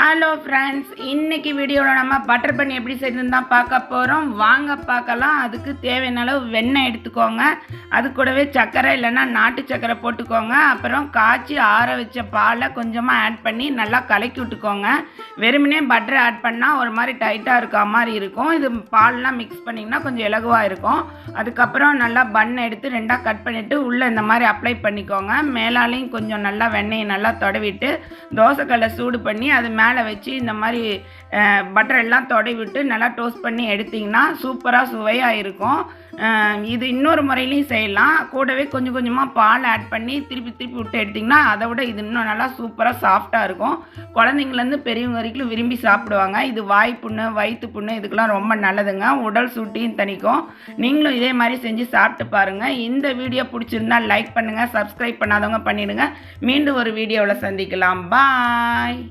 Hello friends, இன்றைக்கி வீடியோவில் நம்ம பட்டர் பன் எப்படி செய்யணுன்னு தான் பார்க்க போகிறோம். வாங்க பார்க்கலாம். அதுக்கு தேவையான அளவு வெண்ணெய் எடுத்துக்கோங்க. அது கூடவே சர்க்கரை இல்லைன்னா நாட்டு சர்க்கரை போட்டுக்கோங்க. அப்புறம் காய்ச்சி ஆற வச்ச பாலை கொஞ்சமாக ஆட் பண்ணி நல்லா கலக்கி விட்டுக்கோங்க. வெறுமனே பட்டர் ஆட் பண்ணால் ஒரு மாதிரி டைட்டாக இருக்க மாதிரி இருக்கும். இது பால்லாம் மிக்ஸ் பண்ணிங்கன்னா கொஞ்சம் இலகுவாக இருக்கும். அதுக்கப்புறம் நல்லா பன்னை எடுத்து ரெண்டாக கட் பண்ணிவிட்டு உள்ளே இந்த மாதிரி அப்ளை பண்ணிக்கோங்க. மேலாலையும் கொஞ்சம் நல்லா வெண்ணெயை நல்லா தடவிட்டு தோசைக்கல்லை சூடு பண்ணி அது மேலே வச்சு இந்த மாதிரி பட்டர் எல்லாம் தடவி விட்டு நல்லா டோஸ்ட் பண்ணி எடுத்திங்கன்னா சூப்பராக சுவையாக இருக்கும். இது இன்னொரு முறையிலையும் செய்யலாம். கூடவே கொஞ்சம் கொஞ்சமாக பால் ஆட் பண்ணி திருப்பி விட்டு எடுத்திங்கன்னா அதை விட இது இன்னும் நல்லா சூப்பராக சாஃப்டாக இருக்கும். குழந்தைங்கலேருந்து பெரியவங்க வரைக்கும் விரும்பி சாப்பிடுவாங்க. இது வாய் புண்ணு, வயிற்று புண்ணு இதுக்கெல்லாம் ரொம்ப நல்லதுங்க. உடல் சூட்டையும் தணிக்கும். நீங்களும் இதே மாதிரி செஞ்சு சாப்பிட்டு பாருங்கள். இந்த வீடியோ பிடிச்சிருந்தால் லைக் பண்ணுங்கள். சப்ஸ்கிரைப் பண்ணாதவங்க பண்ணிவிடுங்க. மீண்டும் ஒரு வீடியோவில் சந்திக்கலாம். பாய்.